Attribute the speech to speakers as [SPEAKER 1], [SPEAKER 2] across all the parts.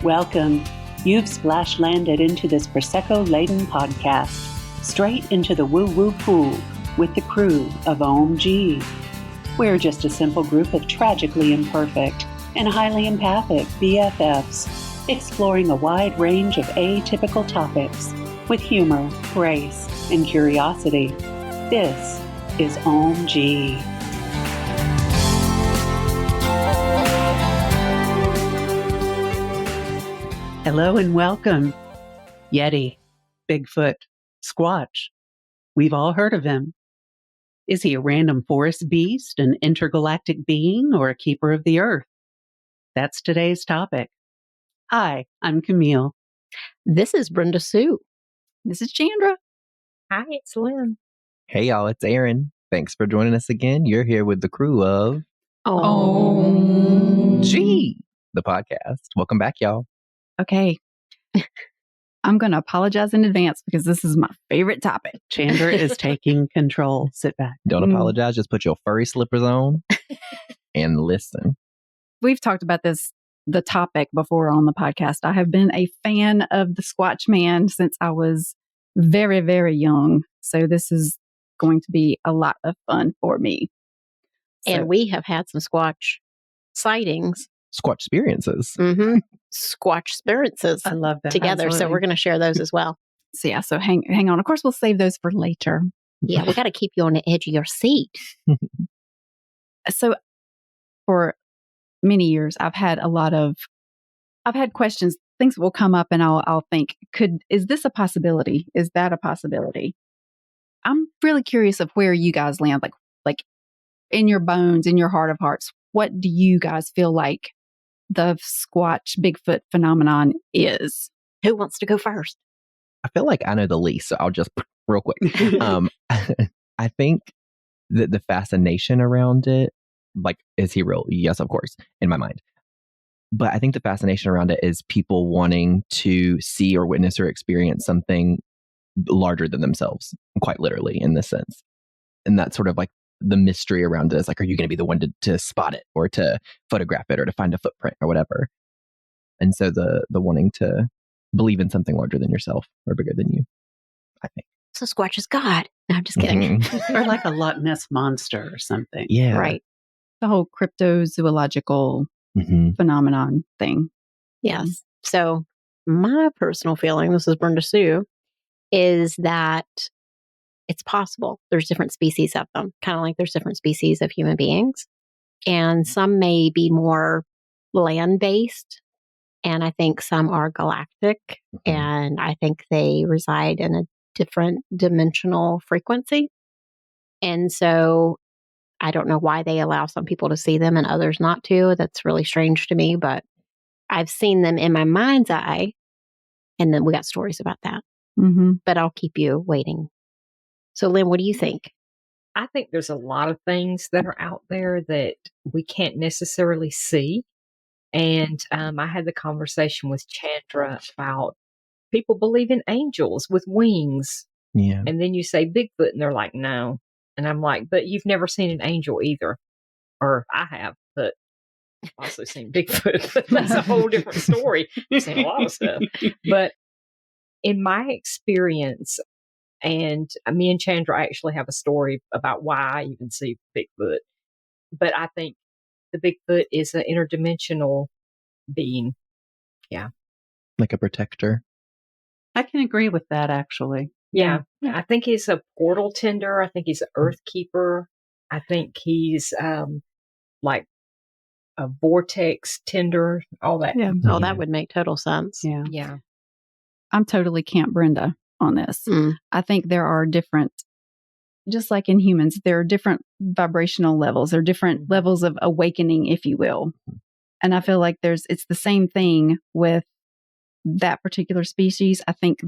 [SPEAKER 1] Welcome. You've splash landed into this Prosecco-laden podcast, straight into the woo-woo pool with the crew of Ohm-g. We're just a simple group of tragically imperfect and highly empathic BFFs, exploring a wide range of atypical topics with humor, grace, and curiosity. This is Ohm-g. Hello and welcome. Yeti, BigFoot, Squatch. We've all heard of him. Is he a random forest beast, an intergalactic being, or a keeper of the earth? That's today's topic. Hi, I'm Camille.
[SPEAKER 2] This is Brenda Sue.
[SPEAKER 3] This is Chandra.
[SPEAKER 4] Hi, it's Lynn.
[SPEAKER 5] Hey y'all, it's Aaron. Thanks for joining us again. You're here with the crew of Ohm-g, the podcast. Welcome back, y'all.
[SPEAKER 3] Okay. I'm going to apologize in advance because this is my favorite topic.
[SPEAKER 1] Chandra is taking control. Sit back.
[SPEAKER 5] Don't apologize. Just put your furry slippers on and listen.
[SPEAKER 3] We've talked about the topic before on the podcast. I have been a fan of the Squatch man since I was very, very young. So this is going to be a lot of fun for me.
[SPEAKER 2] And we have had some Squatch sightings.
[SPEAKER 5] Squatch experiences.
[SPEAKER 2] Mm-hmm. Squatch experiences.
[SPEAKER 1] I love that.
[SPEAKER 2] Together.
[SPEAKER 1] Absolutely.
[SPEAKER 2] So we're going to share those as well.
[SPEAKER 3] So hang on. Of course, we'll save those for later.
[SPEAKER 2] Yeah, we got to keep you on the edge of your seat.
[SPEAKER 3] So for many years, I've had questions. Things will come up and I'll think, is this a possibility? Is that a possibility? I'm really curious of where you guys land, like in your bones, in your heart of hearts. What do you guys feel like the Squatch Bigfoot phenomenon is?
[SPEAKER 2] Who wants to go first?
[SPEAKER 5] I feel like I know the least, so I'll just real quick. I think that the fascination around it, like, is he real? Yes, of course, in my mind. But I think the fascination around it is people wanting to see or witness or experience something larger than themselves, quite literally in this sense. And that's sort of like the mystery around it is like, are you going to be the one to spot it or to photograph it or to find a footprint or whatever? And so the wanting to believe in something larger than yourself or bigger than you, I think.
[SPEAKER 2] So Squatch is God. No, I'm just kidding.
[SPEAKER 1] Or like a Loch Ness monster or something.
[SPEAKER 5] Yeah.
[SPEAKER 2] Right.
[SPEAKER 3] The whole cryptozoological phenomenon thing.
[SPEAKER 2] Yes. So my personal feeling, this is Brenda Sue, is that it's possible. There's different species of them, kind of like there's different species of human beings. And some may be more land-based, and I think some are galactic, and I think they reside in a different dimensional frequency. And so I don't know why they allow some people to see them and others not to. That's really strange to me, but I've seen them in my mind's eye, and then we got stories about that.
[SPEAKER 3] Mm-hmm.
[SPEAKER 2] But I'll keep you waiting. So, Lynn, what do you think?
[SPEAKER 4] I think there's a lot of things that are out there that we can't necessarily see. And I had the conversation with Chandra about people believe in angels with wings.
[SPEAKER 5] Yeah.
[SPEAKER 4] And then you say Bigfoot, and they're like, no. And I'm like, but you've never seen an angel either. Or I have, but I've also seen Bigfoot. That's a whole different story. I've seen a lot of stuff. But in my experience, and me and Chandra actually have a story about why I even see Bigfoot. But I think the Bigfoot is an interdimensional being. Yeah.
[SPEAKER 5] Like a protector.
[SPEAKER 1] I can agree with that, actually.
[SPEAKER 4] Yeah. I think he's a portal tender. I think he's an earth keeper. I think he's like a vortex tender, all that.
[SPEAKER 3] Yeah.
[SPEAKER 2] Oh, that would make total sense.
[SPEAKER 1] Yeah.
[SPEAKER 4] Yeah.
[SPEAKER 3] I'm totally Camp Brenda on this. I think there are different, just like in humans, there are different vibrational levels. There are different levels of awakening, if you will. And I feel like it's the same thing with that particular species. I think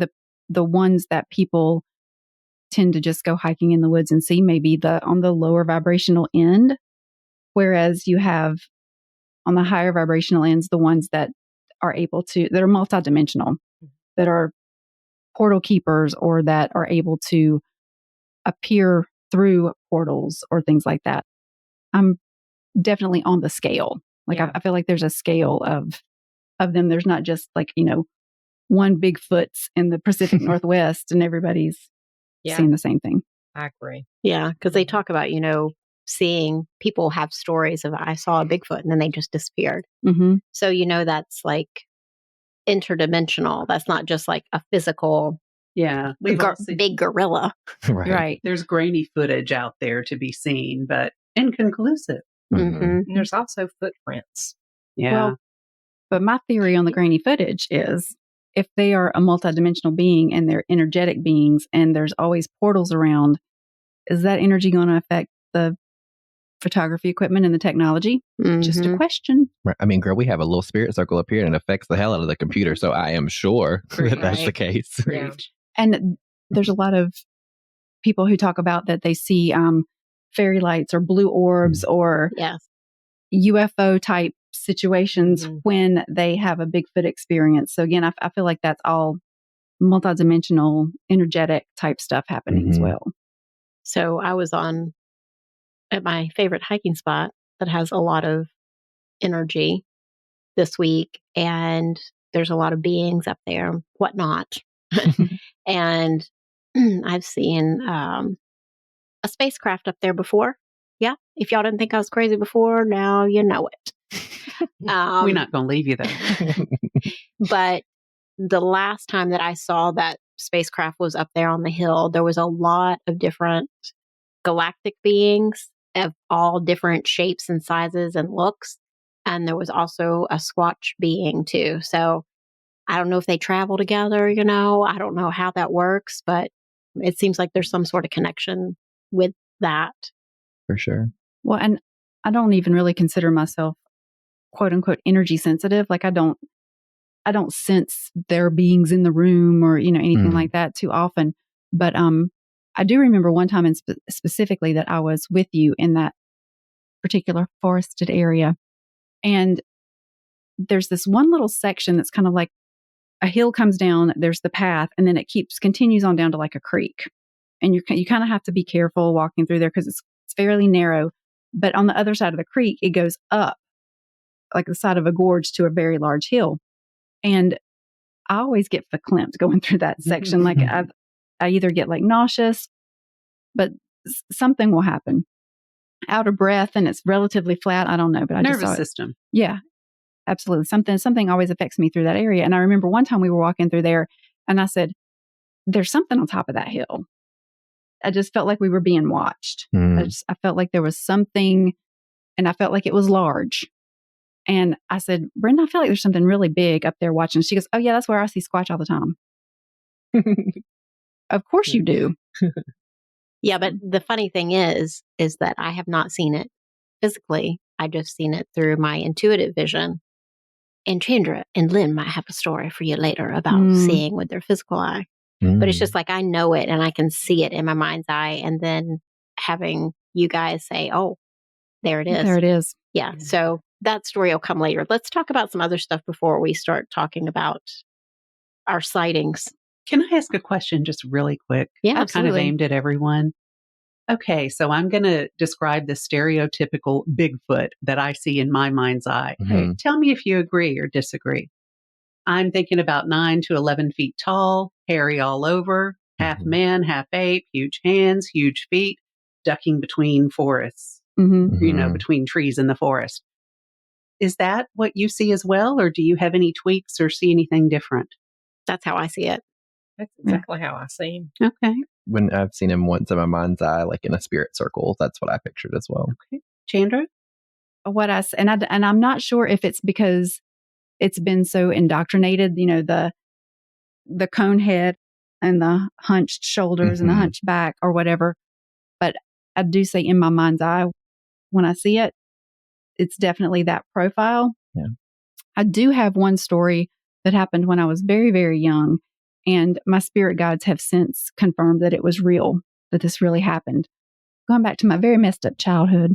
[SPEAKER 3] the ones that people tend to just go hiking in the woods and see maybe on the lower vibrational end, whereas you have on the higher vibrational ends, the ones that are that are multidimensional, that are portal keepers or that are able to appear through portals or things like that. I'm definitely on the scale. Like I feel like there's a scale of of them. There's not just like, one Bigfoot's in the Pacific Northwest and everybody's seeing the same thing.
[SPEAKER 4] I agree.
[SPEAKER 2] Yeah, because they talk about, seeing people have stories of, I saw a Bigfoot and then they just disappeared.
[SPEAKER 3] Mm-hmm.
[SPEAKER 2] So, that's like interdimensional. That's not just like a physical big gorilla.
[SPEAKER 3] Right.
[SPEAKER 6] There's grainy footage out there to be seen, but inconclusive.
[SPEAKER 2] Mm-hmm.
[SPEAKER 4] And there's also footprints.
[SPEAKER 6] Yeah.
[SPEAKER 3] Well, but my theory on the grainy footage is if they are a multidimensional being and they're energetic beings and there's always portals around, is that energy going to affect the photography equipment and the technology?
[SPEAKER 2] Mm-hmm.
[SPEAKER 3] Just a question.
[SPEAKER 5] Right. I mean, girl, we have a little spirit circle up here and it affects the hell out of the computer. So I am sure that that's the case.
[SPEAKER 4] Yeah.
[SPEAKER 3] And there's a lot of people who talk about that they see fairy lights or blue orbs or UFO type situations when they have a Bigfoot experience. So again, I feel like that's all multidimensional, energetic type stuff happening as well.
[SPEAKER 2] So I was at my favorite hiking spot that has a lot of energy this week, and there's a lot of beings up there, whatnot. And I've seen a spacecraft up there before. Yeah. If y'all didn't think I was crazy before, now you know it.
[SPEAKER 6] We're not going to leave you there.
[SPEAKER 2] But the last time that I saw that spacecraft was up there on the hill, there was a lot of different galactic beings of all different shapes and sizes and looks. And there was also a Squatch being too. So I don't know if they travel together, I don't know how that works, but it seems like there's some sort of connection with that.
[SPEAKER 5] For sure.
[SPEAKER 3] Well, and I don't even really consider myself quote unquote energy sensitive. Like I don't sense there are beings in the room or, anything like that too often. But I do remember one time specifically that I was with you in that particular forested area. And there's this one little section that's kind of like a hill comes down, there's the path, and then it continues on down to like a creek. And you kind of have to be careful walking through there because it's fairly narrow. But on the other side of the creek, it goes up like the side of a gorge to a very large hill. And I always get verklempt going through that section. Like I either get like nauseous, but something will happen. Out of breath and it's relatively flat. I don't know, but I
[SPEAKER 6] Nervous
[SPEAKER 3] just saw it.
[SPEAKER 6] system.
[SPEAKER 3] Yeah, absolutely. Something always affects me through that area. And I remember one time we were walking through there and I said, there's something on top of that hill. I just felt like we were being watched. I felt like there was something and I felt like it was large. And I said, Brenda, I feel like there's something really big up there watching. She goes, oh yeah, that's where I see Squatch all the time. Of course you do.
[SPEAKER 2] Yeah, but the funny thing is that I have not seen it physically. I just seen it through my intuitive vision. And Chandra and Lynn might have a story for you later about seeing with their physical eye. But it's just like I know it and I can see it in my mind's eye. And then having you guys say, oh, there it is.
[SPEAKER 3] There it is.
[SPEAKER 2] Yeah. So that story will come later. Let's talk about some other stuff before we start talking about our sightings.
[SPEAKER 6] Can I ask a question just really quick?
[SPEAKER 2] Yeah,
[SPEAKER 6] Kind
[SPEAKER 2] absolutely.
[SPEAKER 6] of aimed at everyone. Okay, so I'm going to describe the stereotypical Bigfoot that I see in my mind's eye.
[SPEAKER 5] Mm-hmm.
[SPEAKER 6] Tell me if you agree or disagree. I'm thinking about 9 to 11 feet tall, hairy all over, half man, half ape, huge hands, huge feet, ducking between forests, between trees in the forest. Is that what you see as well, or do you have any tweaks or see anything different?
[SPEAKER 2] That's how I see it.
[SPEAKER 4] That's exactly how I see him.
[SPEAKER 6] Okay.
[SPEAKER 5] When I've seen him once in my mind's eye, like in a spirit circle, that's what I pictured as well.
[SPEAKER 6] Okay. Chandra?
[SPEAKER 3] And I'm not sure if it's because it's been so indoctrinated, the cone head and the hunched shoulders and the hunched back or whatever. But I do say in my mind's eye, when I see it, it's definitely that profile.
[SPEAKER 5] Yeah.
[SPEAKER 3] I do have one story that happened when I was very, very young. And my spirit guides have since confirmed that it was real, that this really happened. Going back to my very messed up childhood.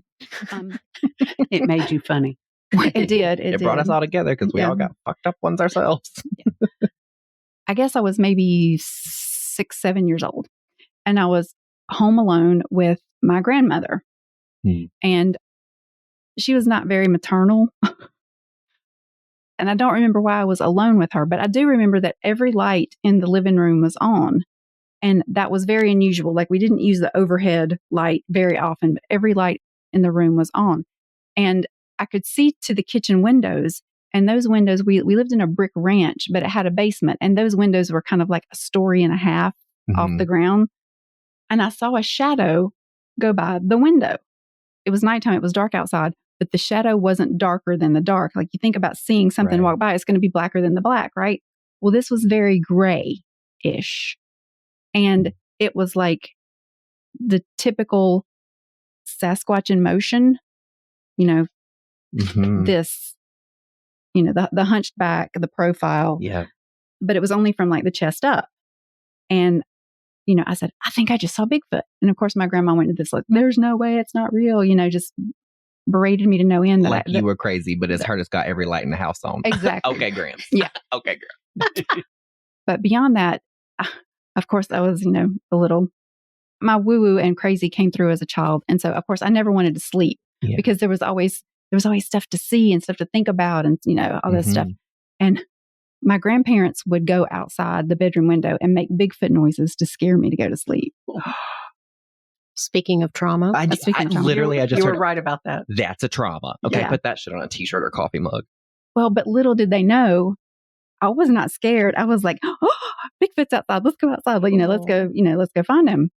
[SPEAKER 6] It made you funny.
[SPEAKER 3] It did.
[SPEAKER 5] It brought us all together because we all got fucked up ones ourselves.
[SPEAKER 3] I guess I was maybe 6, 7 years old. And I was home alone with my grandmother. And she was not very maternal. and I don't remember why I was alone with her, but I do remember that every light in the living room was on. And that was very unusual. Like, we didn't use the overhead light very often, but every light in the room was on. And I could see to the kitchen windows. And those windows, we lived in a brick ranch, but it had a basement. And those windows were kind of like a story and a half off the ground. And I saw a shadow go by the window. It was nighttime. It was dark outside, but the shadow wasn't darker than the dark. Like, you think about seeing something walk by, it's going to be blacker than the black, right? Well, this was very gray-ish. And it was like the typical Sasquatch in motion, this, the hunched back, the profile.
[SPEAKER 5] Yeah.
[SPEAKER 3] But it was only from like the chest up. And, I said, I think I just saw Bigfoot. And of course, my grandma went into this, like, there's no way, it's not real, just berated me to no end.
[SPEAKER 5] Like you were crazy, but it's her that's got every light in the house on.
[SPEAKER 3] Exactly.
[SPEAKER 5] Okay, Gramps.
[SPEAKER 3] Yeah.
[SPEAKER 5] Okay, girl.
[SPEAKER 3] But beyond that, of course, I was, a little, my woo-woo and crazy came through as a child. And so, of course, I never wanted to sleep because there was always stuff to see and stuff to think about and, all this stuff. And my grandparents would go outside the bedroom window and make Bigfoot noises to scare me to go to sleep.
[SPEAKER 2] Speaking of trauma.
[SPEAKER 5] I just
[SPEAKER 6] You were
[SPEAKER 5] heard,
[SPEAKER 6] right about that.
[SPEAKER 5] that's a trauma. Okay,
[SPEAKER 3] Yeah.
[SPEAKER 5] put that shit on a t-shirt or coffee mug.
[SPEAKER 3] Well, but little did they know, I was not scared. I was like, oh, Bigfoot's outside. Let's go outside. Let's go find him.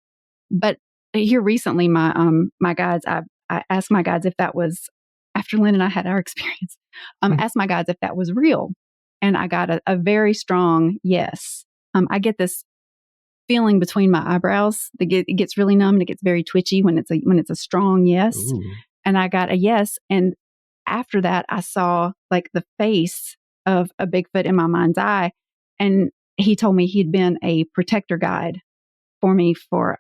[SPEAKER 3] But here recently, my guides, I asked my guides if that was, after Lynn and I had our experience, asked my guides if that was real. And I got a very strong yes. I get this feeling between my eyebrows. It gets really numb and it gets very twitchy when it's a strong yes.
[SPEAKER 5] Ooh.
[SPEAKER 3] And I got a yes. And after that, I saw like the face of a Bigfoot in my mind's eye. And he told me he'd been a protector guide for me for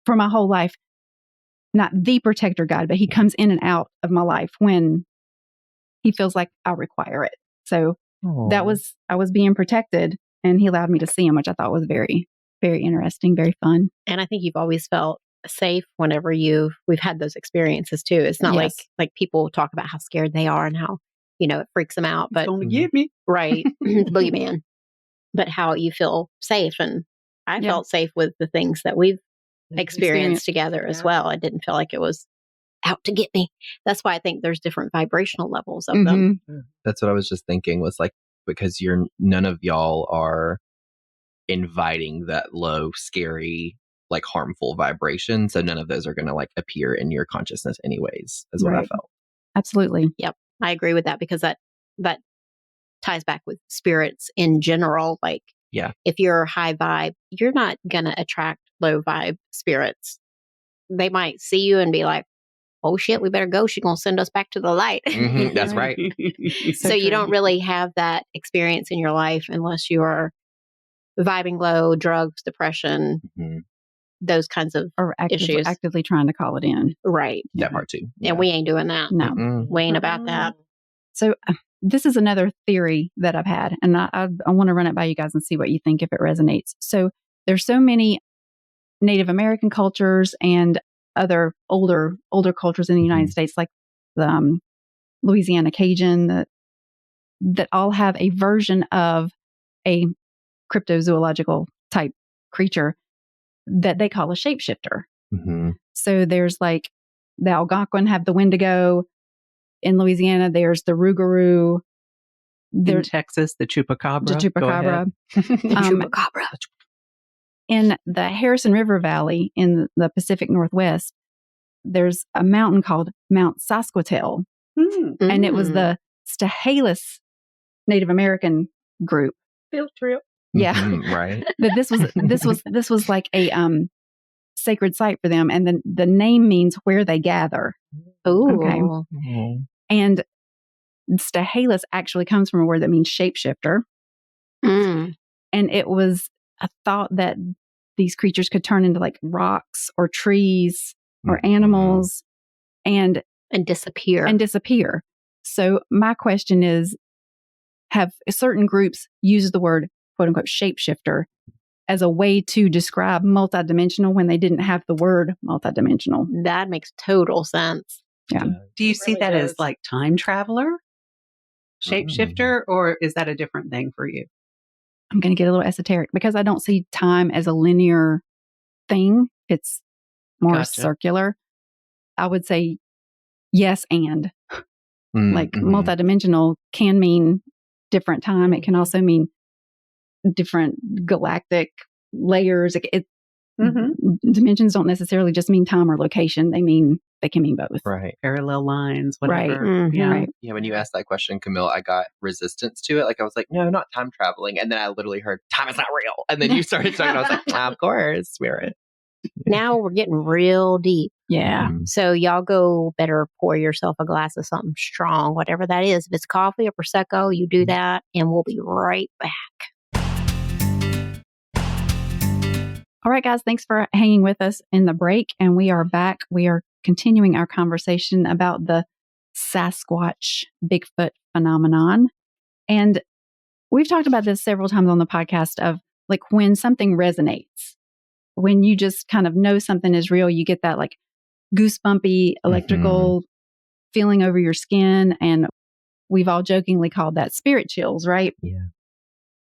[SPEAKER 3] my whole life. Not the protector guide, but he comes in and out of my life when he feels like I require it. So I was being protected, and he allowed me to see him, which I thought was very, very interesting, very fun.
[SPEAKER 2] And I think you've always felt safe whenever we've had those experiences too. It's not like people talk about how scared they are and how, it freaks them out, but
[SPEAKER 6] Don't get me.
[SPEAKER 2] right. Boogeyman. But how you feel safe. And I felt safe with the things that we've experienced together as well. I didn't feel like it was out to get me. That's why I think there's different vibrational levels of them.
[SPEAKER 5] That's what I was just thinking was like, because none of y'all are inviting that low, scary, like harmful vibration. So none of those are going to like appear in your consciousness anyways, is what I felt.
[SPEAKER 3] Absolutely.
[SPEAKER 2] Yep. I agree with that because that ties back with spirits in general. Like, if you're high vibe, you're not going to attract low vibe spirits. They might see you and be like, oh shit, we better go. She's going to send us back to the light.
[SPEAKER 5] That's right.
[SPEAKER 2] So you don't really have that experience in your life unless you are vibing low, drugs, depression, those kinds of issues.
[SPEAKER 3] Actively trying to call it in.
[SPEAKER 2] Right.
[SPEAKER 5] That part too.
[SPEAKER 2] And we ain't doing that.
[SPEAKER 3] No.
[SPEAKER 2] We ain't about that.
[SPEAKER 3] So this is another theory that I've had, and I want to run it by you guys and see what you think if it resonates. So there's so many Native American cultures and other older cultures in the United States, like the Louisiana Cajun, that all have a version of a cryptozoological type creature that they call a shapeshifter. So there's like the Algonquin have the Wendigo. In Louisiana, there's the Rugaru.
[SPEAKER 6] In Texas, the Chupacabra.
[SPEAKER 3] The Chupacabra.
[SPEAKER 2] Chupacabra.
[SPEAKER 3] In the Harrison River Valley in the Pacific Northwest, there's a mountain called Mount Sasquatch, and it was the Stahelus Native American group.
[SPEAKER 6] Field trip.
[SPEAKER 3] Yeah,
[SPEAKER 5] right.
[SPEAKER 3] But this was like a sacred site for them, and then the name means where they gather.
[SPEAKER 2] Ooh.
[SPEAKER 3] Okay. And Stahelus actually comes from a word that means shapeshifter. And it was a thought that these creatures could turn into like rocks or trees or animals and disappear. So my question is, have certain groups used the word quote unquote shapeshifter as a way to describe multidimensional when they didn't have the word multidimensional?
[SPEAKER 2] That makes total sense.
[SPEAKER 3] Yeah.
[SPEAKER 6] Do you see that as like time traveler? shapeshifter, or is that a different thing for you?
[SPEAKER 3] I'm going to get a little esoteric because I don't see time as a linear thing. It's more
[SPEAKER 6] Gotcha.
[SPEAKER 3] circular. I would say yes and. Like multidimensional can mean different time. It can also mean different galactic layers. Dimensions don't necessarily just mean time or location. They can mean both.
[SPEAKER 5] Right.
[SPEAKER 6] Parallel lines, whatever.
[SPEAKER 3] Right.
[SPEAKER 6] Yeah.
[SPEAKER 3] Right.
[SPEAKER 5] Yeah, when you asked that question, Camille, I got resistance to it. Like, I was like, no, not time traveling. And then I literally heard, time is not real. And then you started talking, and I was like, of course, we're it.
[SPEAKER 2] Now we're getting real deep.
[SPEAKER 3] Yeah.
[SPEAKER 2] So y'all go better pour yourself a glass of something strong, whatever that is. If it's coffee or Prosecco, you do that, and we'll be right back.
[SPEAKER 3] All right, guys, thanks for hanging with us in the break. And we are back. We are continuing our conversation about the Sasquatch Bigfoot phenomenon. And we've talked about this several times on the podcast of like when something resonates, when you just kind of know something is real, you get that like goosebumpy electrical feeling over your skin. And we've all jokingly called that spirit chills, right?
[SPEAKER 5] Yeah.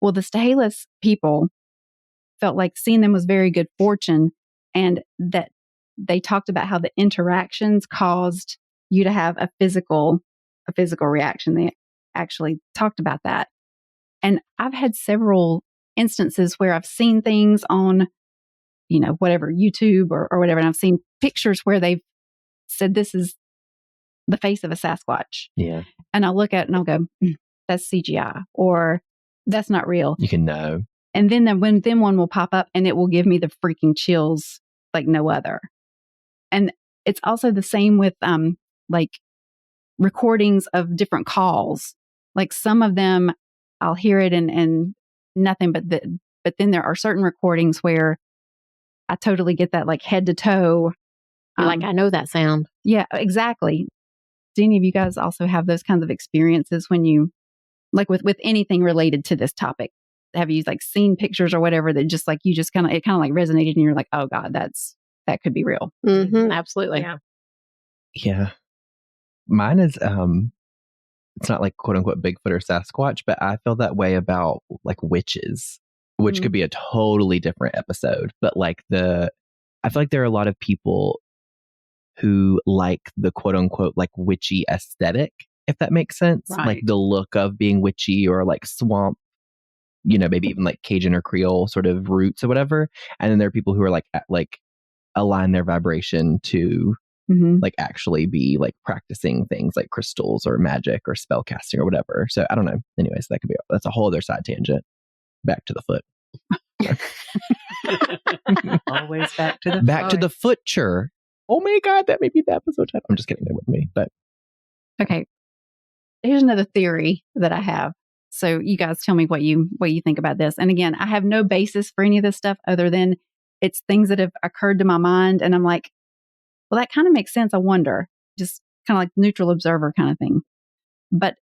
[SPEAKER 3] Well, the Stehalis people felt like seeing them was very good fortune, and that they talked about how the interactions caused you to have a physical reaction. They actually talked about that. And I've had several instances where I've seen things on, whatever, YouTube or whatever, and I've seen pictures where they've said this is the face of a Sasquatch.
[SPEAKER 5] Yeah.
[SPEAKER 3] And I'll look at it and I'll go, that's CGI, or that's not real.
[SPEAKER 5] You can know.
[SPEAKER 3] And then one will pop up and it will give me the freaking chills like no other. And it's also the same with like recordings of different calls. Like some of them I'll hear it and nothing, but then there are certain recordings where I totally get that like head to toe.
[SPEAKER 2] Like, I know that sound.
[SPEAKER 3] Yeah, exactly. Do any of you guys also have those kinds of experiences when you, like with anything related to this topic? Have you like seen pictures or whatever that just like you just kind of like resonated and you're like, oh God, that could be real.
[SPEAKER 2] Absolutely.
[SPEAKER 5] Yeah. Mine is, it's not like quote unquote Bigfoot or Sasquatch, but I feel that way about like witches, which could be a totally different episode. But like I feel like there are a lot of people who like the quote unquote like witchy aesthetic, if that makes sense.
[SPEAKER 6] Right.
[SPEAKER 5] Like the look of being witchy or like swamp, maybe even like Cajun or Creole sort of roots or whatever. And then there are people who are like align their vibration to like actually be like practicing things like crystals or magic or spell casting or whatever. So I don't know. Anyways, that's a whole other side tangent. Back to the foot.
[SPEAKER 6] Always back to the
[SPEAKER 5] Back to the future. Oh my God, that may be the episode title. I'm just kidding. That wouldn't be. But
[SPEAKER 3] okay, here's another theory that I have. So you guys tell me what you think about this. And again, I have no basis for any of this stuff other than it's things that have occurred to my mind, and I'm like, well, that kind of makes sense. I wonder, just kind of like neutral observer kind of thing. But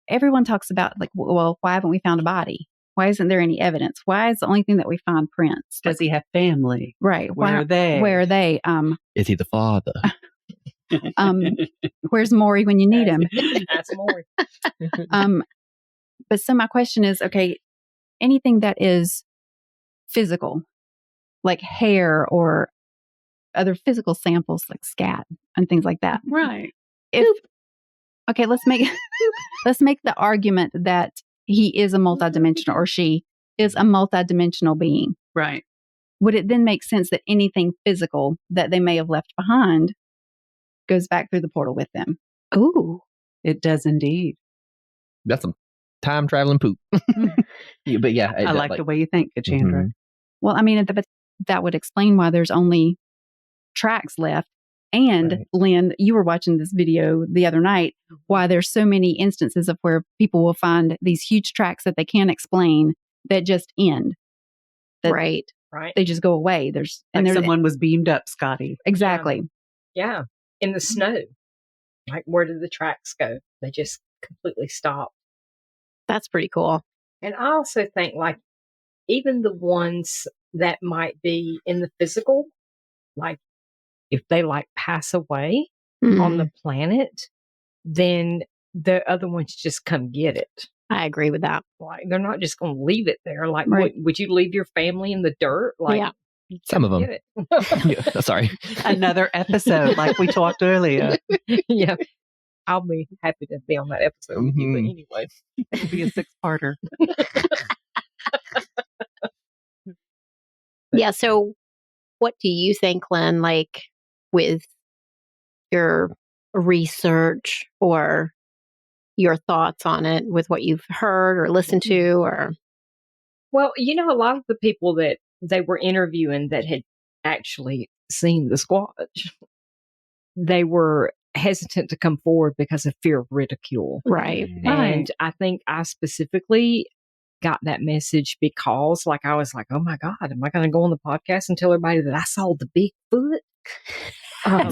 [SPEAKER 3] everyone talks about like, well, why haven't we found a body? Why isn't there any evidence? Why is the only thing that we find prints?
[SPEAKER 6] Does he have family?
[SPEAKER 3] Right.
[SPEAKER 6] Where are they?
[SPEAKER 3] Where are they?
[SPEAKER 5] is he the father?
[SPEAKER 3] Where's Maury when you need him?
[SPEAKER 4] That's Maury.
[SPEAKER 3] But so my question is, okay, anything that is physical, like hair or other physical samples like scat and things like that.
[SPEAKER 6] Right.
[SPEAKER 3] Okay, let's make the argument that he is a multidimensional or she is a multidimensional being.
[SPEAKER 6] Right.
[SPEAKER 3] Would it then make sense that anything physical that they may have left behind goes back through the portal with them?
[SPEAKER 2] Ooh.
[SPEAKER 6] It does indeed.
[SPEAKER 5] That's some time traveling poop. Yeah, but yeah.
[SPEAKER 6] I like the way you think, Chandra.
[SPEAKER 3] Well, I mean, that would explain why there's only tracks left. And
[SPEAKER 5] right.
[SPEAKER 3] Lynn, you were watching this video the other night, why there's so many instances of where people will find these huge tracks that they can't explain that just end.
[SPEAKER 2] Right.
[SPEAKER 3] They just go away. There's
[SPEAKER 6] someone was beamed up, Scotty.
[SPEAKER 3] Exactly.
[SPEAKER 4] Yeah. In the snow. Like, where did the tracks go? They just completely stopped.
[SPEAKER 2] That's pretty cool.
[SPEAKER 4] And I also think, like, even the ones that might be in the physical, like, if they like pass away on the planet, then the other ones just come get it.
[SPEAKER 2] I agree with that.
[SPEAKER 4] Like, they're not just going to leave it there. Like,
[SPEAKER 3] Right.
[SPEAKER 4] would you leave your family in the dirt? Like,
[SPEAKER 2] Yeah.
[SPEAKER 4] you
[SPEAKER 5] Some of
[SPEAKER 4] come
[SPEAKER 5] them.
[SPEAKER 4] get it.
[SPEAKER 5] Yeah, sorry.
[SPEAKER 6] Another episode, like we talked earlier.
[SPEAKER 4] Yeah. I'll be happy to be on that episode with you. But anyway,
[SPEAKER 6] It'll be a 6-parter.
[SPEAKER 2] Yeah. So, what do you think, Lynn, like with your research or your thoughts on it with what you've heard or listened to? Or
[SPEAKER 4] well, a lot of the people that they were interviewing that had actually seen the Squatch, they were hesitant to come forward because of fear of ridicule.
[SPEAKER 2] right.
[SPEAKER 4] And I think I specifically got that message because, like, I was like, oh my God, am I going to go on the podcast and tell everybody that I saw the Bigfoot?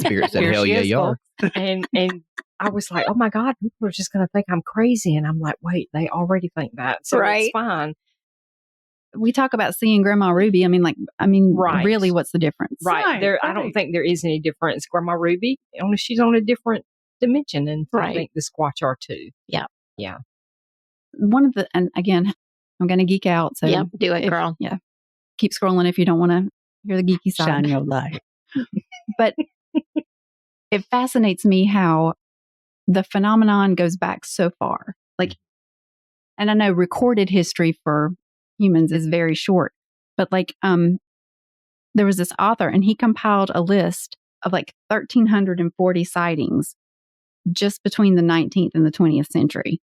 [SPEAKER 5] Spirit said,
[SPEAKER 6] Here
[SPEAKER 5] hell
[SPEAKER 6] she
[SPEAKER 5] yeah,
[SPEAKER 6] is,
[SPEAKER 5] you are.
[SPEAKER 4] And I was like, oh my God, people are just going to think I'm crazy. And I'm like, wait, they already think that. So
[SPEAKER 2] Right.
[SPEAKER 4] it's fine.
[SPEAKER 3] We talk about seeing Grandma Ruby.
[SPEAKER 4] Right.
[SPEAKER 3] Really, what's the difference?
[SPEAKER 4] Right. I don't think there is any difference. Grandma Ruby, only she's on a different dimension. And I
[SPEAKER 2] Right.
[SPEAKER 4] think the Squatch are too.
[SPEAKER 2] Yeah.
[SPEAKER 4] Yeah.
[SPEAKER 3] One of the, and again, I'm going to geek out. So
[SPEAKER 2] Yep. Do it, girl.
[SPEAKER 3] Yeah. Keep scrolling if you don't want to hear the geeky side.
[SPEAKER 6] Shine your light.
[SPEAKER 3] But it fascinates me how the phenomenon goes back so far. Like, and I know recorded history for humans is very short, but like, there was this author and he compiled a list of like 1,340 sightings just between the 19th and the 20th century.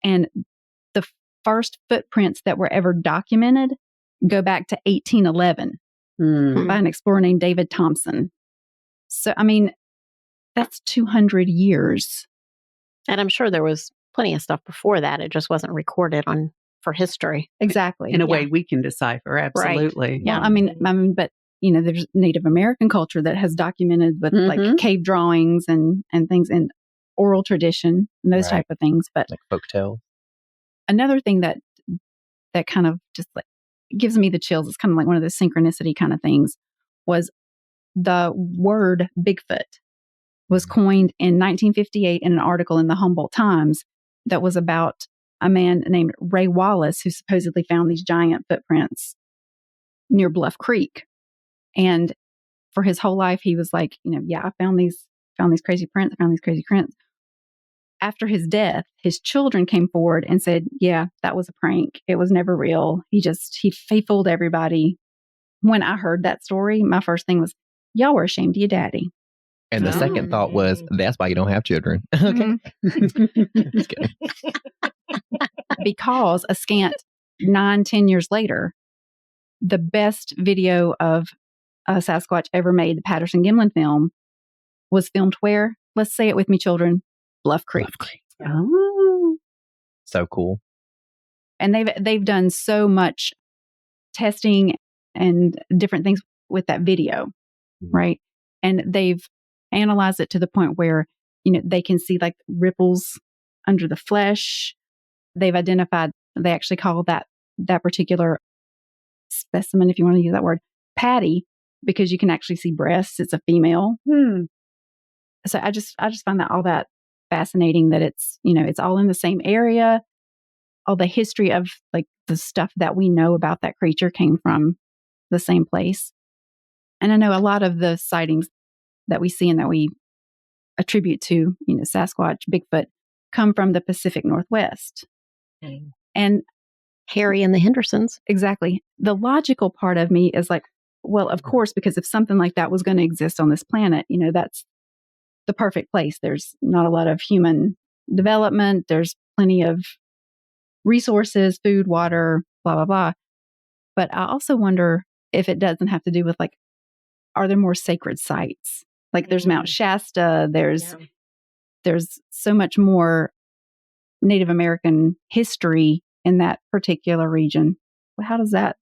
[SPEAKER 3] And the first footprints that were ever documented go back to 1811 by an explorer named David Thompson. So, that's 200 years.
[SPEAKER 2] And I'm sure there was plenty of stuff before that. It just wasn't recorded for history.
[SPEAKER 3] Exactly.
[SPEAKER 6] In a way we can decipher. Absolutely.
[SPEAKER 3] Well, but there's Native American culture that has documented with like cave drawings and things and oral tradition and those type of things. But
[SPEAKER 5] like folktale.
[SPEAKER 3] Another thing that kind of just like gives me the chills, it's kind of like one of those synchronicity kind of things, was the word Bigfoot was coined in 1958 in an article in the Humboldt Times that was about a man named Ray Wallace who supposedly found these giant footprints near Bluff Creek. And for his whole life, he was like, I found these crazy prints. I found these crazy prints. After his death, his children came forward and said, yeah, that was a prank. It was never real. He fooled everybody. When I heard that story, my first thing was, y'all were ashamed of your daddy.
[SPEAKER 5] And the second thought was, that's why you don't have children. Okay. Just kidding.
[SPEAKER 3] Because a scant 9-10 years later, the best video of a Sasquatch ever made, the Patterson-Gimlin film, was filmed where? Let's say it with me, children. Bluff Creek.
[SPEAKER 6] Oh.
[SPEAKER 5] So cool.
[SPEAKER 3] And they've done so much testing and different things with that video, right? And they've analyzed it to the point where, they can see like ripples under the flesh. They've identified, they actually call that particular specimen, if you want to use that word, patty, because you can actually see breasts. It's a female. So I just find all that fascinating that it's, it's all in the same area. All the history of like the stuff that we know about that creature came from the same place. And I know a lot of the sightings that we see and that we attribute to, Sasquatch, Bigfoot, come from the Pacific Northwest. And
[SPEAKER 2] Harry and the Hendersons.
[SPEAKER 3] exactly. The logical part of me is like, well, of course, because if something like that was going to exist on this planet, that's the perfect place. There's not a lot of human development. There's plenty of resources, food, water, blah, blah, blah. But I also wonder if it doesn't have to do with like, are there more sacred sites? Like there's Mount Shasta, there's so much more Native American history in that particular region. Well, how does that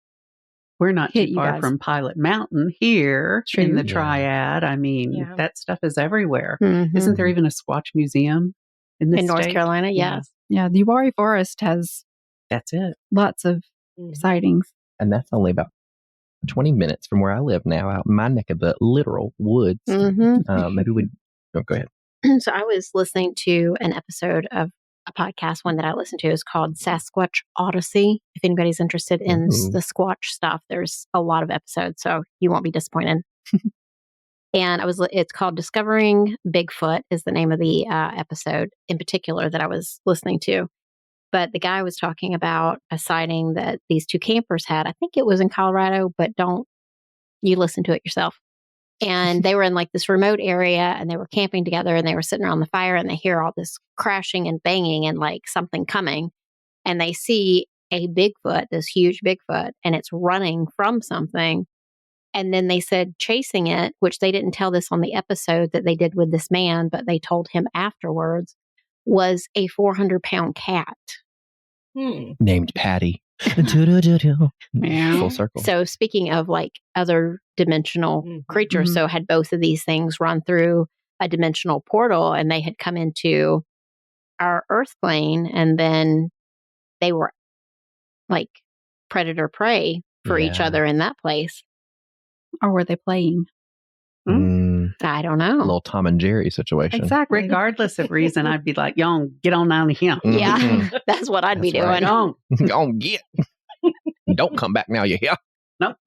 [SPEAKER 6] We're not
[SPEAKER 3] hit
[SPEAKER 6] too
[SPEAKER 3] you
[SPEAKER 6] far
[SPEAKER 3] guys?
[SPEAKER 6] from Pilot Mountain here
[SPEAKER 3] True.
[SPEAKER 6] in the
[SPEAKER 5] Yeah.
[SPEAKER 6] Triad. That stuff is everywhere.
[SPEAKER 2] Mhm.
[SPEAKER 6] Isn't there even a Squatch museum in the
[SPEAKER 2] In North
[SPEAKER 6] state?
[SPEAKER 2] Carolina? Yes.
[SPEAKER 3] Yeah, the Uwharrie Forest has
[SPEAKER 6] That's it.
[SPEAKER 3] lots of sightings.
[SPEAKER 5] And that's only about 20 minutes from where I live now, out in my neck of the literal woods.
[SPEAKER 2] Mm-hmm.
[SPEAKER 5] Maybe we go ahead.
[SPEAKER 2] So I was listening to an episode of a podcast. One that I listened to is called Sasquatch Odyssey. If anybody's interested in the Squatch stuff, there's a lot of episodes, so you won't be disappointed. And it's called Discovering Bigfoot is the name of the episode in particular that I was listening to. But the guy was talking about a sighting that these two campers had. I think it was in Colorado, but you listen to it yourself. And they were in like this remote area and they were camping together and they were sitting around the fire and they hear all this crashing and banging and like something coming. And they see a Bigfoot, this huge Bigfoot, and it's running from something. And then they said chasing it, which they didn't tell this on the episode that they did with this man, but they told him afterwards, was a 400-pound cat.
[SPEAKER 5] Named Patty. Full circle.
[SPEAKER 2] So speaking of like other dimensional creatures, so had both of these things run through a dimensional portal and they had come into our Earth plane and then they were like predator prey for each other in that place.
[SPEAKER 3] Or were they playing?
[SPEAKER 2] I don't know.
[SPEAKER 5] A little Tom and Jerry situation.
[SPEAKER 3] Exactly.
[SPEAKER 6] Regardless of reason, I'd be like, "Yo, get on down here."
[SPEAKER 2] Yeah, that's what I'd be doing.
[SPEAKER 5] Right.
[SPEAKER 6] On.
[SPEAKER 5] Go get. Don't come back now, you hear?
[SPEAKER 6] Nope.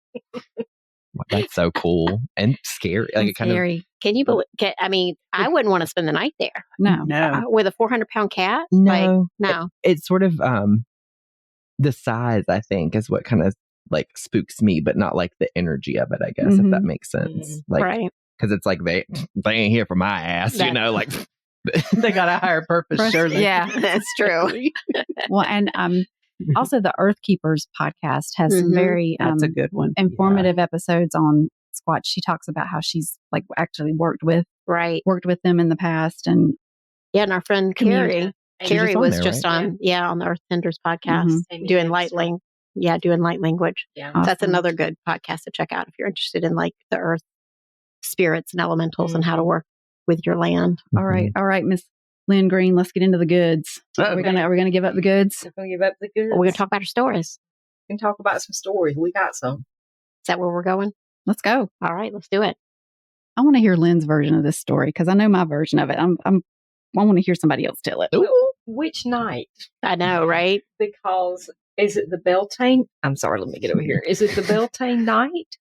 [SPEAKER 5] That's so cool and scary. Like it kind
[SPEAKER 2] scary. Can you believe? I mean, I wouldn't want to spend the night there.
[SPEAKER 6] No.
[SPEAKER 2] With a 400-pound cat?
[SPEAKER 5] No.
[SPEAKER 2] No.
[SPEAKER 5] It's sort of the size, I think, is what kind of like spooks me, but not like the energy of it, I guess, if that makes sense. Like,
[SPEAKER 2] right.
[SPEAKER 5] Because it's like they ain't here for my ass, you know, like
[SPEAKER 6] they got a higher purpose, surely.
[SPEAKER 3] Yeah,
[SPEAKER 2] that's true.
[SPEAKER 3] Well, and also the Earth Keepers podcast has some very
[SPEAKER 6] That's a good one.
[SPEAKER 3] informative episodes on Squatch. She talks about how she's like actually worked with them in the past, and
[SPEAKER 2] and our friend Carrie was just on on the Earth Tenders podcast doing light language. Yeah, doing light language.
[SPEAKER 4] Yeah,
[SPEAKER 3] awesome.
[SPEAKER 2] That's another good podcast to check out if you're interested in like the Earth spirits and elementals and how to work with your land.
[SPEAKER 3] All right, Miss Lynn Green, let's get into the goods. Are we gonna give up the goods?
[SPEAKER 4] We're gonna give up the goods.
[SPEAKER 2] We're gonna talk about our stories.
[SPEAKER 4] We can talk about some stories. We got some.
[SPEAKER 2] Is that where we're going?
[SPEAKER 3] Let's go.
[SPEAKER 2] All right, let's do it.
[SPEAKER 3] I want to hear Lynn's version of this story because I know my version of it. I want to hear somebody else tell it.
[SPEAKER 4] Well, which night?
[SPEAKER 2] I know, right?
[SPEAKER 4] Because is it the Beltane? I'm sorry, let me get over here. Is it the Beltane night,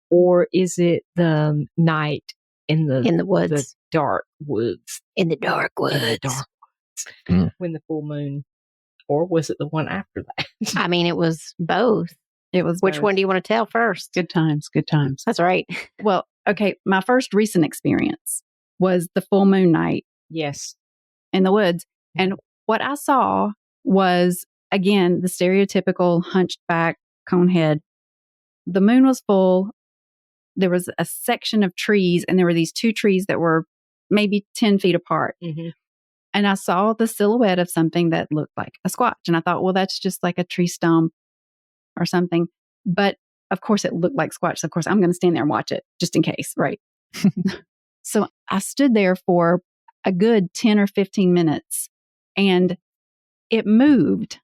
[SPEAKER 4] or is it the night in the
[SPEAKER 2] woods,
[SPEAKER 4] the dark woods,
[SPEAKER 2] in the dark woods,
[SPEAKER 4] when the full moon, or was it the one after that?
[SPEAKER 2] I mean, it was both.
[SPEAKER 3] It was.
[SPEAKER 2] Which
[SPEAKER 3] both.
[SPEAKER 2] one do you want to tell first?
[SPEAKER 6] Good times.
[SPEAKER 2] That's right.
[SPEAKER 3] Well, okay. My first recent experience was the full moon night.
[SPEAKER 4] Yes,
[SPEAKER 3] in the woods, and what I saw was again the stereotypical hunched back cone head. The moon was full. There was a section of trees, and there were these two trees that were maybe 10 feet apart. And I saw the silhouette of something that looked like a squatch. And I thought, well, that's just like a tree stump or something. But of course, it looked like squatch. So of course, I'm going to stand there and watch it just in case. Right. So I stood there for a good 10 or 15 minutes and it moved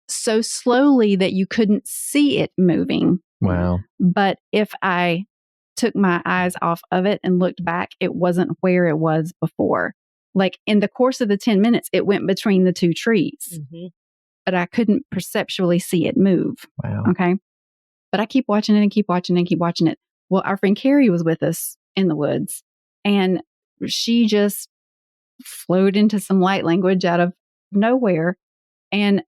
[SPEAKER 3] so slowly that you couldn't see it moving.
[SPEAKER 5] Wow.
[SPEAKER 3] But if I took my eyes off of it and looked back, it wasn't where it was before. Like in the course of the 10 minutes, it went between the two trees, but I couldn't perceptually see it move.
[SPEAKER 5] Wow.
[SPEAKER 3] Okay. But I keep watching it and keep watching it and keep watching it. Well, our friend Carrie was with us in the woods and she just flowed into some light language out of nowhere. And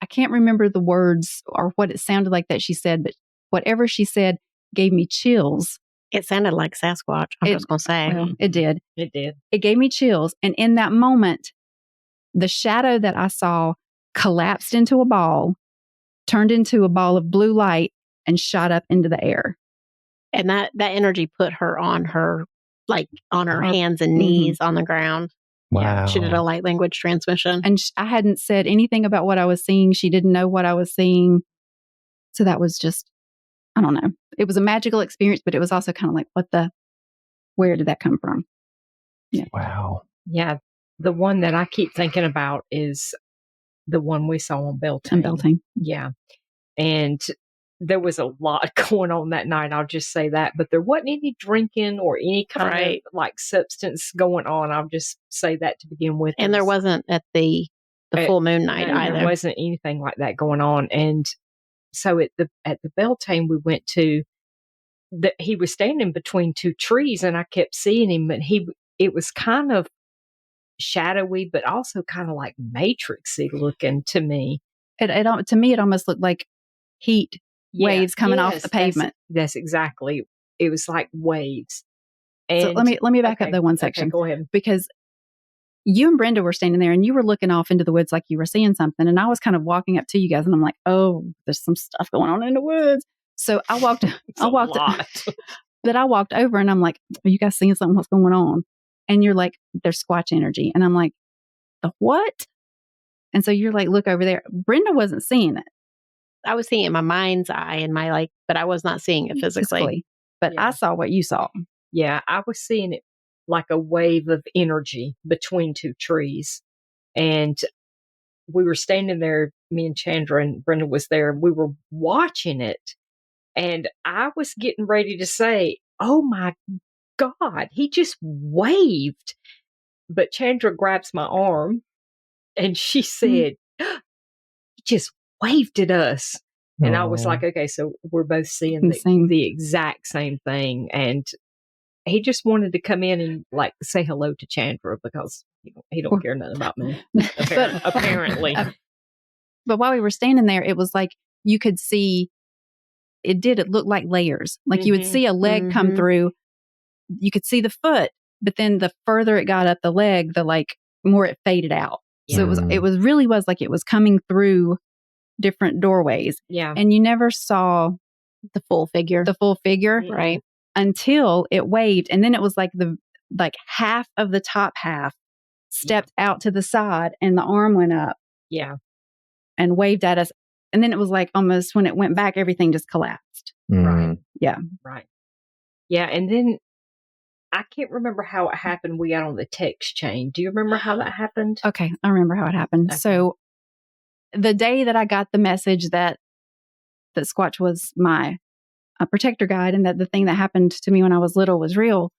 [SPEAKER 3] I can't remember the words or what it sounded like that she said, but whatever she said gave me chills.
[SPEAKER 2] It sounded like Sasquatch. I'm just going to say.
[SPEAKER 3] Well, it did.
[SPEAKER 4] it did.
[SPEAKER 3] It gave me chills. And in that moment, the shadow that I saw collapsed into a ball, turned into a ball of blue light, and shot up into the air.
[SPEAKER 2] And that energy put her on her, like on her hands and knees on the ground.
[SPEAKER 5] Wow.
[SPEAKER 2] Yeah, she did a light language transmission.
[SPEAKER 3] And I hadn't said anything about what I was seeing. She didn't know what I was seeing. So that was just, I don't know. It was a magical experience, but it was also kind of like, where did that come from? Yeah.
[SPEAKER 5] Wow.
[SPEAKER 4] Yeah. The one that I keep thinking about is the one we saw on Beltane.
[SPEAKER 3] And Beltane.
[SPEAKER 4] Yeah. And there was a lot going on that night. I'll just say that. But there wasn't any drinking or any kind of like substance going on. I'll just say that to begin with.
[SPEAKER 2] And there wasn't at the full moon night either.
[SPEAKER 4] There wasn't anything like that going on. And so at the Beltane we went to, he was standing between two trees, and I kept seeing him, but it was kind of shadowy, but also kind of like matrixy looking to me.
[SPEAKER 3] To me, it almost looked like heat waves coming off the pavement.
[SPEAKER 4] That's exactly. It was like waves. And
[SPEAKER 3] so let me back up though one section.
[SPEAKER 4] Okay, go ahead.
[SPEAKER 3] Because you and Brenda were standing there and you were looking off into the woods like you were seeing something. And I was kind of walking up to you guys and I'm like, oh, there's some stuff going on in the woods. So I walked but I walked over and I'm like, are you guys seeing something? What's going on? And you're like, there's Squatch energy. And I'm like, the what? And so you're like, look over there. Brenda wasn't seeing it.
[SPEAKER 2] I was seeing it in my mind's eye and but I was not seeing it physically.
[SPEAKER 3] But I saw what you saw.
[SPEAKER 4] Yeah, I was seeing it like a wave of energy between two trees. And we were standing there, me and Chandra, and Brenda was there, and we were watching it. And I was getting ready to say, oh my God, he just waved. But Chandra grabs my arm and she said, he just waved at us. And I was like, okay, so we're both seeing the exact same thing. And he just wanted to come in and like say hello to Chandra because he don't care nothing about me, apparently.
[SPEAKER 3] But while we were standing there, it was like you could see, it looked like layers. Like you would see a leg come through. You could see the foot, but then the further it got up the leg, the like more it faded out. Yeah. So it was really like it was coming through different doorways.
[SPEAKER 2] Yeah.
[SPEAKER 3] And you never saw
[SPEAKER 2] the full figure.
[SPEAKER 3] Right. Until it waved. And then it was like half of the top half stepped out to the side and the arm went up.
[SPEAKER 4] Yeah.
[SPEAKER 3] And waved at us. And then it was like almost when it went back, everything just collapsed.
[SPEAKER 4] Right.
[SPEAKER 3] Yeah.
[SPEAKER 4] Right. Yeah. And then I can't remember how it happened. We got on the text chain. Do you remember how that happened?
[SPEAKER 3] Okay. I remember how it happened. Okay. So the day that I got the message that Squatch was my protector guide and that the thing that happened to me when I was little was real,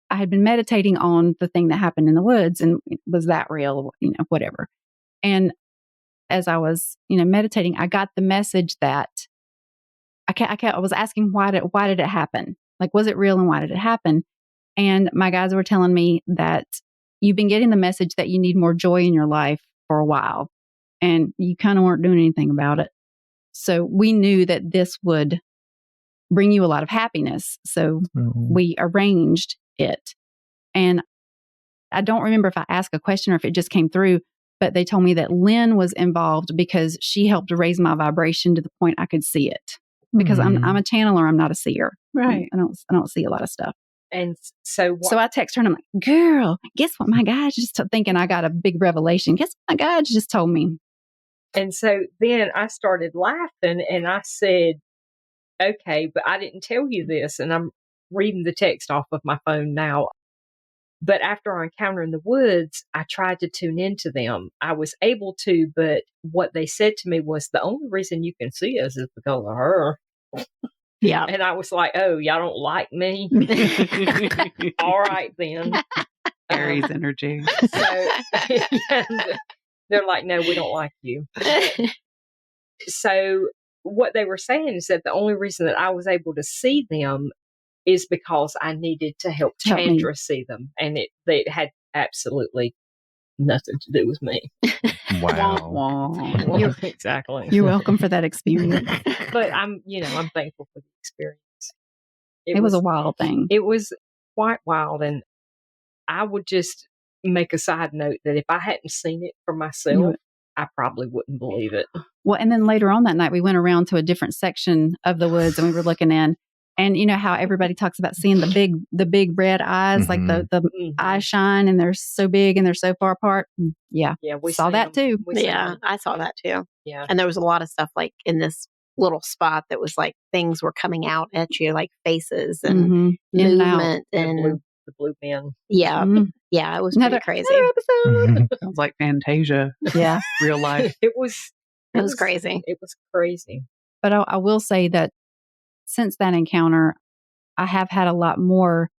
[SPEAKER 3] I had been meditating on the thing that happened in the woods and was that real, whatever. And as I was, meditating, I got the message that I was asking, why did it happen? Like, was it real and why did it happen? And my guides were telling me that you've been getting the message that you need more joy in your life for a while and you kind of weren't doing anything about it. So we knew that this would bring you a lot of happiness. So we arranged it. And I don't remember if I asked a question or if it just came through, but they told me that Lynn was involved because she helped raise my vibration to the point I could see it. Because I'm a channeler, I'm not a seer.
[SPEAKER 6] Right.
[SPEAKER 3] I don't see a lot of stuff.
[SPEAKER 4] And so
[SPEAKER 3] I text her and I'm like, girl, guess what my guys just thinking I got a big revelation. Guess what my guys just told me.
[SPEAKER 4] And so then I started laughing and I said, okay, but I didn't tell you this. And I'm reading the text off of my phone now. But after our encounter in the woods, I tried to tune into them. I was able to, but what they said to me was the only reason you can see us is because of her.
[SPEAKER 2] Yeah.
[SPEAKER 4] And I was like, oh, y'all don't like me? All right, then.
[SPEAKER 6] Aries energy.
[SPEAKER 4] So they're like, no, we don't like you. So what they were saying is that the only reason that I was able to see them is because I needed to help Chandra see them. And it had absolutely nothing to do with me.
[SPEAKER 5] Wow.
[SPEAKER 4] Exactly.
[SPEAKER 3] You're welcome for that experience.
[SPEAKER 4] But I'm thankful for the experience.
[SPEAKER 3] It was a wild thing.
[SPEAKER 4] It was quite wild. And I would just make a side note that if I hadn't seen it for myself, I probably wouldn't believe it.
[SPEAKER 3] Well, and then later on that night, we went around to a different section of the woods and we were looking in. And you know how everybody talks about seeing the big red eyes, like the eyes shine and they're so big and they're so far apart. Yeah.
[SPEAKER 4] Yeah. We
[SPEAKER 3] saw that too.
[SPEAKER 2] Yeah. I saw that too.
[SPEAKER 4] Yeah.
[SPEAKER 2] And there was a lot of stuff like in this little spot that was like things were coming out at you, like faces and movement and
[SPEAKER 4] the blue men.
[SPEAKER 2] Yeah. Yeah. It was pretty crazy.
[SPEAKER 3] Episode.
[SPEAKER 6] Sounds like Fantasia.
[SPEAKER 3] Yeah.
[SPEAKER 6] Real life.
[SPEAKER 4] It was
[SPEAKER 2] crazy.
[SPEAKER 4] It was crazy.
[SPEAKER 3] But I will say that since that encounter, I have had a lot more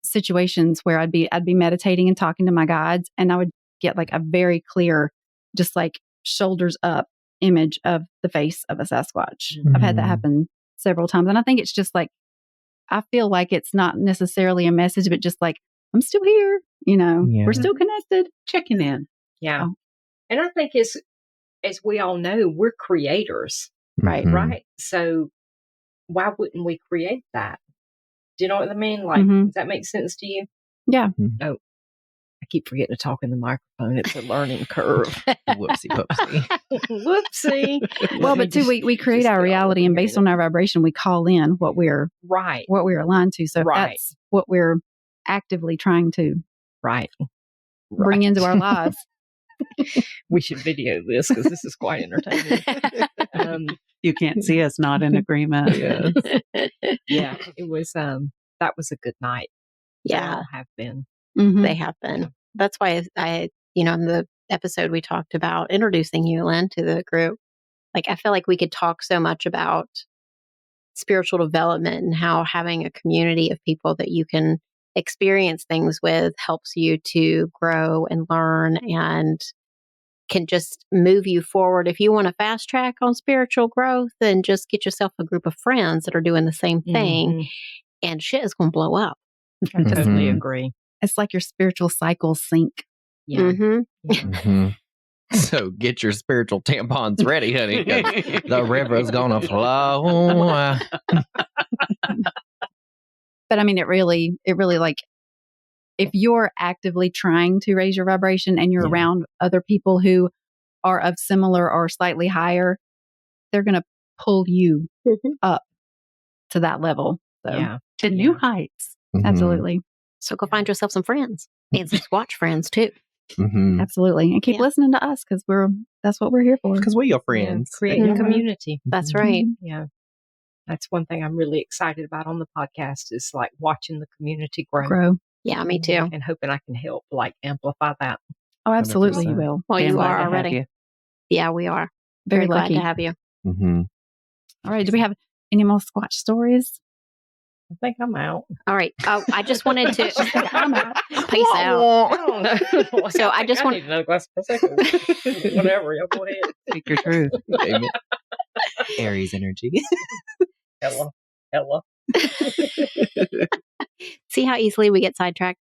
[SPEAKER 3] situations where I'd be meditating and talking to my guides, and I would get like a very clear, just like shoulders up image of the face of a Sasquatch. I've had that happen several times. And I think it's just like, I feel like it's not necessarily a message, but just like, I'm still here, we're still connected.
[SPEAKER 6] Checking in.
[SPEAKER 4] Yeah. And I think as we all know, we're creators, right? So why wouldn't we create that? Do you know what I mean? Like, does that make sense to you?
[SPEAKER 3] Yeah.
[SPEAKER 4] Oh, I keep forgetting to talk in the microphone. It's a learning curve.
[SPEAKER 5] Whoopsie poopsie.
[SPEAKER 4] Whoopsie.
[SPEAKER 3] Well, but too, we create our reality, and based on our vibration, we call in what we're aligned to. So if that's what we're actively trying to bring into our lives.
[SPEAKER 4] We should video this because this is quite entertaining.
[SPEAKER 6] You can't see us not in agreement.
[SPEAKER 4] Yeah, it was. That was a good night.
[SPEAKER 2] Yeah,
[SPEAKER 4] they all have been.
[SPEAKER 2] They have been. That's why I, in the episode we talked about introducing you, Lynn, to the group. Like, I feel like we could talk so much about spiritual development and how having a community of people that you can experience things with helps you to grow and learn and can just move you forward. If you want to fast track on spiritual growth, then just get yourself a group of friends that are doing the same thing and shit is going to blow up.
[SPEAKER 4] I totally agree.
[SPEAKER 3] It's like your spiritual cycles sync.
[SPEAKER 4] Yeah.
[SPEAKER 5] So get your spiritual tampons ready, honey, 'cause the river's gonna flow.
[SPEAKER 3] But I mean, it really like, if you're actively trying to raise your vibration and you're around other people who are of similar or slightly higher, they're going to pull you up to that level. So,
[SPEAKER 6] to new heights.
[SPEAKER 3] Absolutely.
[SPEAKER 2] So go find yourself some friends and some Squatch friends too.
[SPEAKER 3] Absolutely. And keep listening to us because that's what we're here for.
[SPEAKER 5] Because we're your friends.
[SPEAKER 4] Creating a community.
[SPEAKER 2] That's right.
[SPEAKER 4] Yeah. That's one thing I'm really excited about on the podcast is like watching the community grow.
[SPEAKER 2] Yeah, me too.
[SPEAKER 4] And hoping I can help like amplify that.
[SPEAKER 3] Oh, absolutely. 100%. You will.
[SPEAKER 2] Well, you are already. Yeah, we are. Very lucky
[SPEAKER 3] glad
[SPEAKER 2] to have you.
[SPEAKER 3] All right. Do we have any more Squatch stories?
[SPEAKER 4] I think I'm out.
[SPEAKER 2] All right. Oh, I just wanted to.
[SPEAKER 3] I'm out.
[SPEAKER 2] Peace out.
[SPEAKER 4] I don't know.
[SPEAKER 2] So I just want
[SPEAKER 4] need another glass of Prosecco. Whatever. Y'all go ahead.
[SPEAKER 6] Speak your truth.
[SPEAKER 5] Aries energy.
[SPEAKER 4] Ella.
[SPEAKER 2] See how easily we get sidetracked?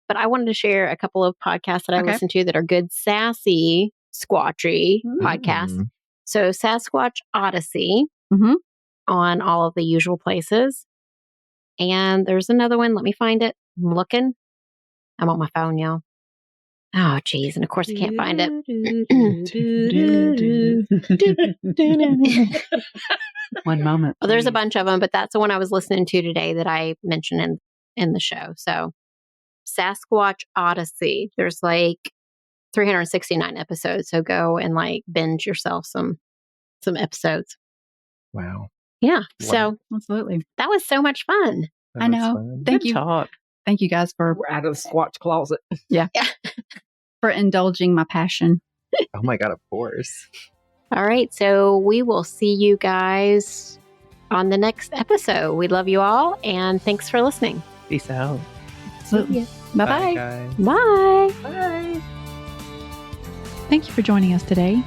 [SPEAKER 2] But I wanted to share a couple of podcasts that I listen to that are good, sassy, squatchy podcasts. So Sasquatch Odyssey on all of the usual places. And there's another one. Let me find it. I'm looking. I'm on my phone, y'all. Oh, geez. And of course, I can't find it.
[SPEAKER 6] One moment.
[SPEAKER 2] Well, there's a bunch of them, but that's the one I was listening to today that I mentioned in the show. So Sasquatch Odyssey. There's like 369 episodes. So go and like binge yourself some episodes.
[SPEAKER 5] Wow.
[SPEAKER 2] Yeah. So
[SPEAKER 3] absolutely.
[SPEAKER 2] That was so much fun.
[SPEAKER 3] I know. Fun. Thank you.
[SPEAKER 6] Talk.
[SPEAKER 3] Thank you guys for
[SPEAKER 4] we're out of the Squatch closet.
[SPEAKER 3] Yeah. For indulging my passion.
[SPEAKER 5] Oh my God, of course.
[SPEAKER 2] All right. So we will see you guys on the next episode. We love you all and thanks for listening.
[SPEAKER 6] Peace out.
[SPEAKER 3] Absolutely. Bye-bye.
[SPEAKER 5] Guys.
[SPEAKER 2] Bye.
[SPEAKER 4] Bye.
[SPEAKER 3] Thank you for joining us today.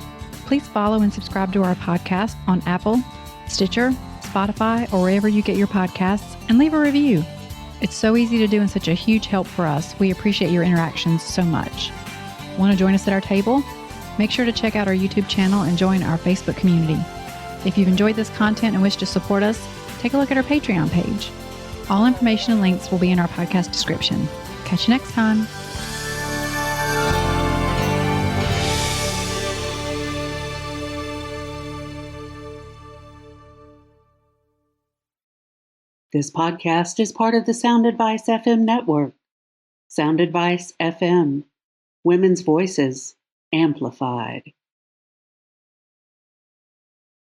[SPEAKER 3] Please follow and subscribe to our podcast on Apple, Stitcher, Spotify, or wherever you get your podcasts, and leave a review. It's so easy to do and such a huge help for us. We appreciate your interactions so much. Want to join us at our table? Make sure to check out our YouTube channel and join our Facebook community. If you've enjoyed this content and wish to support us, take a look at our Patreon page. All information and links will be in our podcast description. Catch you next time.
[SPEAKER 1] This podcast is part of the Sound Advice FM network. Sound Advice FM. Women's voices amplified.